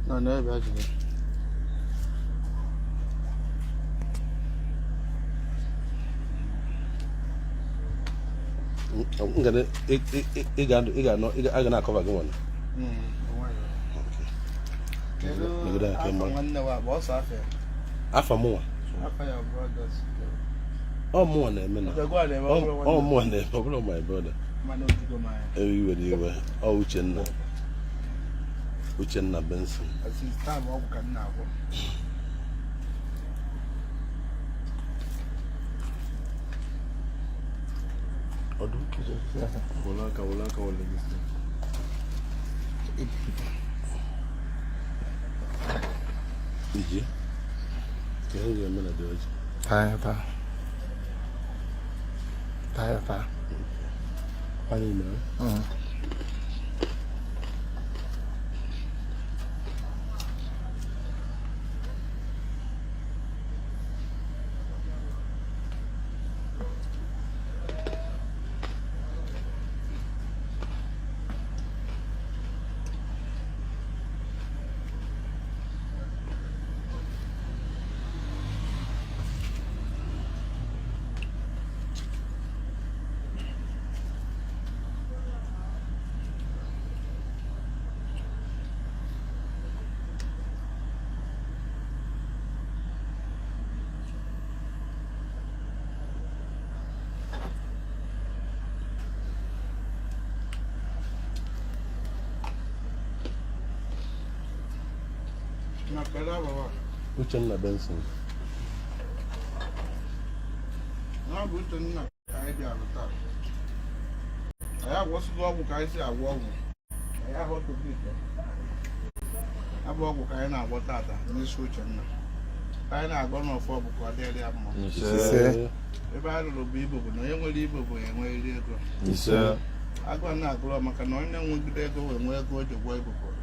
No, no, actually. I'm gonna cover one. After more. Oh, more than a minute. Oh, more than a my brother. You were oh, Uchenna Benson. Since time I can now. Uchenna Benson. No, good to know. I have what's wrong with I say I walk. I have what to do. I walk with I know what that is. I know going to fall because they have more. If I don't be able to know, you will leave away and where you go. Sir, I go now, go, I can only go and where go to work before.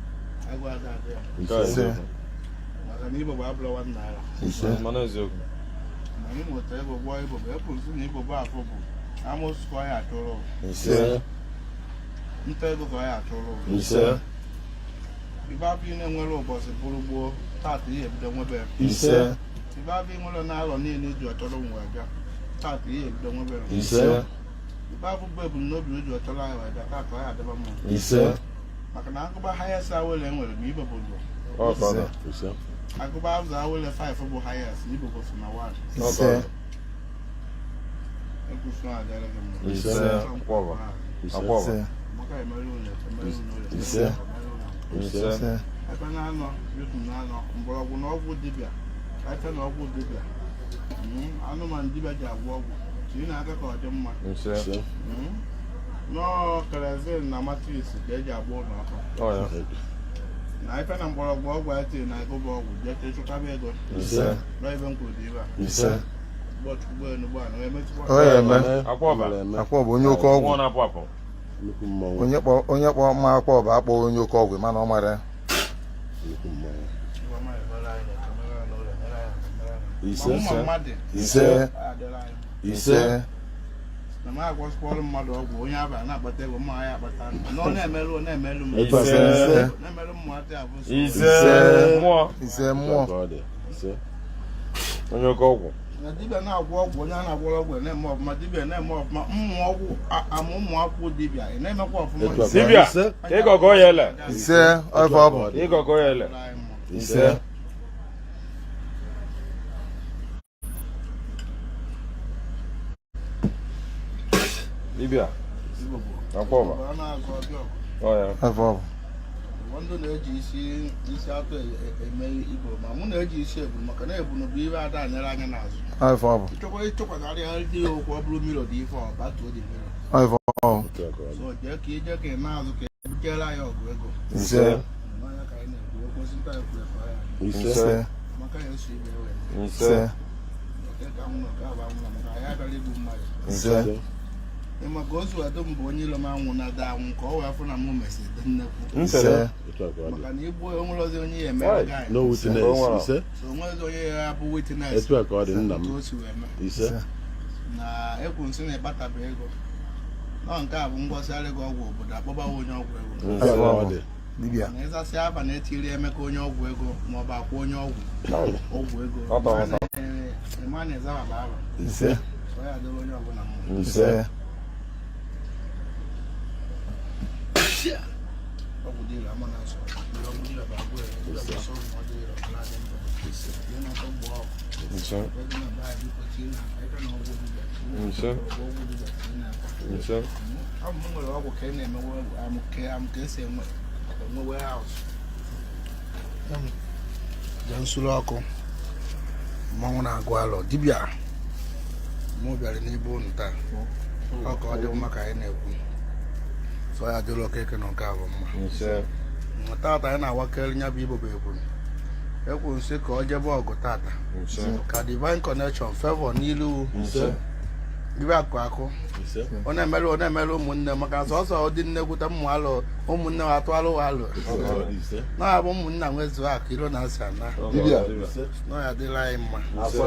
I go out there. sir. I need to blow one night. Sir, Manazo. I will tell boy, but I need to buy football. I must squire at all. Sir, You tell the guy at all. sir. If I've been in well over the bull, 30 years, don't want to. Sir, If I've been well on island, need you at all. 30 years, don't want to. sir. If I've been no bridge or to lie like that, I had the moment. Sir, I can go by highest I will and will be able to. oh, father. Sir, I go by the hour 5 for highest, you go for my one. sir. I go fly there. Sir, Sir. sir. Sir, I can know you can know, but I will not would dibia. I can not would dibia. I know man dibia walk. You know, I got them. sir. No, because I said, Namatis, they are born. Oh, yeah. I can walk by it and I go with just to come here. Sir, Not even good, sir. but we're in the one. Oh, yeah, man. Akwa-Okuko. Onye oke ọgwụ. One apple. Onye kpọ mma akwa ọba akpọ onye oke ọgwụ mana ọ mara. Ise. Ise. Na ma agwọ spọrọ mmadụ ọgwụ onye aba na-akpata ego ma ya akpata na ọ na-emerụ m Ise. na-emerụ mmadụ abụ Ise. Mmụọ. Ise mmụọ. Ise. Onye oke ọgwụ. na dibịa na-agwọ ọgwụ onye a na-agwọ ọgwụ na-eme ọfụma dibịa na-eme ọfụma mmụọ ọgwụ amụ ụmụ akwụ dibịa na-emekwa ọfụma Dibịa. Ịgọgọ ya ele. Ise ọfọ ọ bụ. Ịgọgọ ya ele. Ise. Dibịa. Akwa-Okuko. Oh, yeah. Ọfọ ọ bụ. Ndị na-eji isi atụ eme igbo ma mụ na-eji isi ebu maka na ebu bụ ihe ada anyere anya n'azụ Ọfọ ọ bụ. ịchọkwasarịa ndị okwu ọ bụrụ mmiri dị ife ọ batuo dị mmiri Ọfọ ọ bụ. so jee ka ị na-azụ ka ebujere anyị ọgụ ego Ise. n'anya ka anyị na-ekwu okwosi nta ekwu ekwe ya Ise. maka ya esi ibe ewe Ise. ka nwụrụ ka aba nwụrụ maka anyị agara igbu mmadụ Ise. maka ozu edo mbụ onye ilo m anwụ na ada anwụ ka ọ wee fụ na mụ mesịrị dị nnekwu Ise. maka na igbu onwerozi onye ya emere gị No witness. Ise. so onwerozi onye ya bụ witness Etu a ka ọ dị nna m. otu o si wee mee Ise. na ekwu nsị na ịkpataba ego nọ nke a bụ ngwọsịarị gị ọgwụ obodo akpọbawa onye ọgwụ ego Ọfọ ọ bụ. dibịa na ịzasị aba na-etiri emeka onye ọgwụ ego ma ọ bụ akwa onye ọgwụ ego ịma na ịzababa aba ise so ya dịrị onye ọbụla mma ise ọgwụ dịrị ama na nsọ ọgwụ dịrị bụ agwụ ọsọ ma ọ dịrị ọbụla dị ndụ ihe na-atọ mgbe ọgwụ Nse. ego na baa biko tiri na ego na ọgwụ dịbịa Nse. ọgwụ dịbịa tiri na Nse. ọ bụ nwere ọgwụ ka ị na-emewe amụke esi enwewe haus je nsuru ọkụ mmanwụ na-agụ alọ dibịa mụ bịara n'ebe unu taa ọ ka ọ dị mma ka anyị na-ekwu so ya dịrị okeke na nke abụ mma Nse. tata anyị na-awakere nya bụ ibobo ekwu nsị ka ọ jebe ọgụ tata Nse. ka divine connection favor n'ilu Nse. ibe akụ Nse. ọ na-emere ụmụnne maka sọsọ dị nnekwute alụ ụmụnne ha atụ alụ alụ Nse. na-abụ ụmụnna nwezuo akụ iro na asị ana na ya dịla anyị mma ibe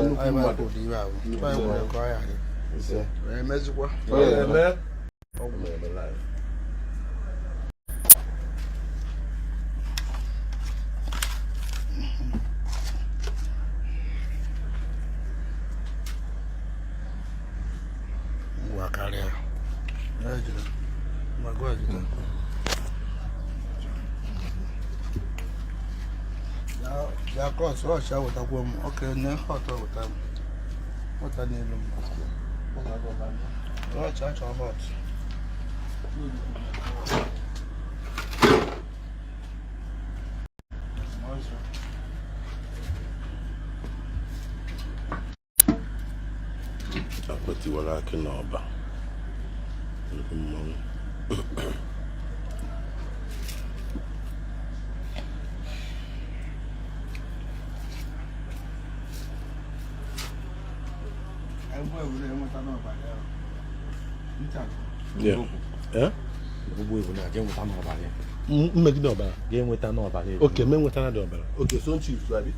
abụ tupu anyị nwere ka ọ ya dị wee mezikwa ngwa karịa ya kọs rọch awetakwo m oke ne họt weta m weta n'elu m rọch achọ họt Akwa Tiwara-Aki n'ọba. Mmanwụ. Mmegide ọbara ga-enweta n'ọbara oke me nwetara dị ọbara oke so chief abi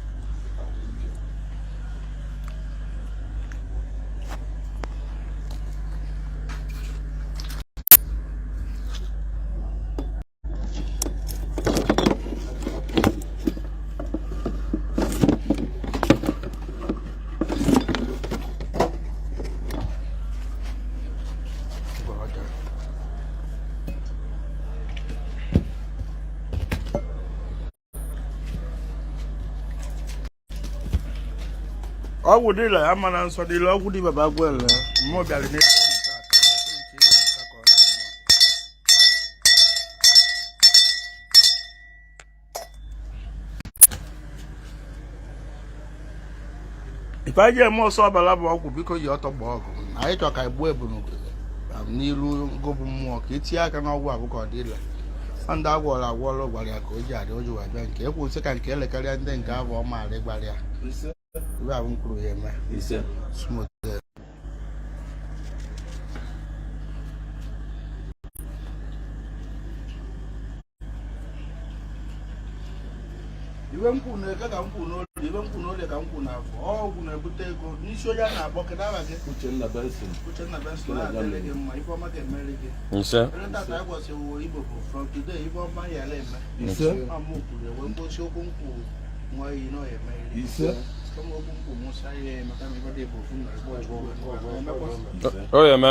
ọgwụ dịla ya mana nsọ dịla ọgwụ dị baba gwele mmụọ bịara n'ebe ife anyị ji eme ọsọ ọbara bụ ọgwụ biko yi ọtọ gba ọgụ anyị chọ ka egbuo ebunu n'iru ngụbụ mmụọ ka etinye aka n'ọgwụ abụ ka ọ dịla ndị agwọrọ agwọrọ gwara ya ka o ji adị o ji wee bịa nke ekwu sị ka nke elekarịa ndị nke abụ ọ maara ịgbara ya ibe abụ m kwuru ya eme smooth ibe mkpu na-eke ka mkpu n'olu ibe mkpu n'ole ka mkpu n'afọ ọgwụ na-ebute ego n'isi onye a na-akpọ kedụ aha gị Uchenna Benson na-adịrị gị mma ife ọma ga-emeri gị Nse. tata anyị gwasịwo igbo bụ from today ife ọma ya ala eme ama kwuru ewe mkposi okwu mkpu nwa iyi na ọya emeriri okwu mkpu mụsa ihe maka na ife dị bụ ofu na Oye me.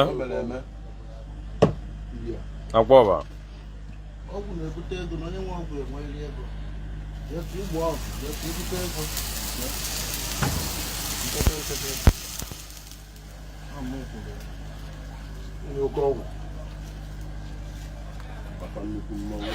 Akwa ọba. ọgwụ na-ebute ego na onye nwe ọgwụ enweriri ego jetu igbo ọgwụ jetu ibute ego Oke ọgwụ. Papa nnukwu mmanwụ.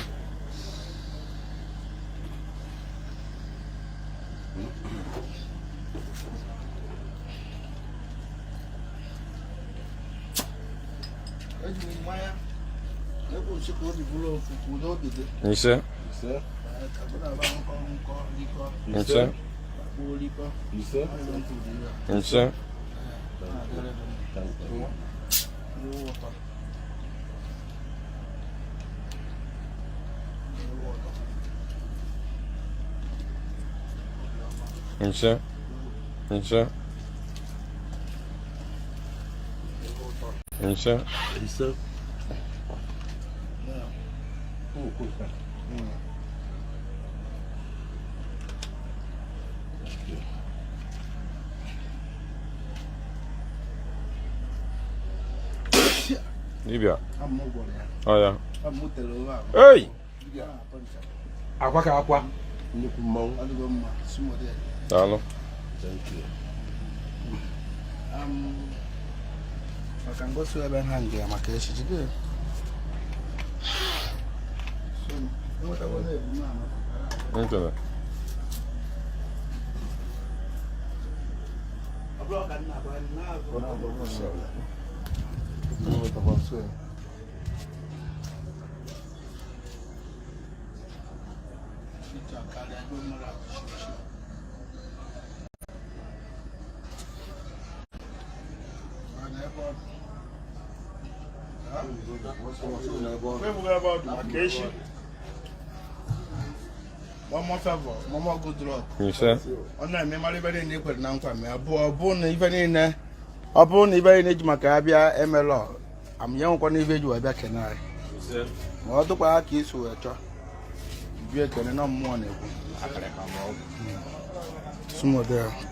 eji m mmanya ekwu nsi ka obi bụrụ ofu ka udo obi dị Nse. ka bụrụ aba nkọ nkọ rikọ Nse. kpuo rikọ Nse. ọrụ ntụ dị ya Nse. ụtọ Nse. Nse. Nse. Yeah. Libya. Oh yeah. Hey! Akwa ka akwa. Nnukwu mmanwụ. Daalụ. Thank you. Maka ngosi ebe ha ndị maka echichi gị. Internet. One more favor, one more good luck. You say? On na me mari bere ni kwere na nkwa me abo na ife ni ne. Abo na ibe ni maka abia emelo. Am ye nkwa na ife ju abia kenai. Ma o to pa ka isu echo. Bi ekene na mmụọ na ekwu. Akare ka ma o. Sumo there.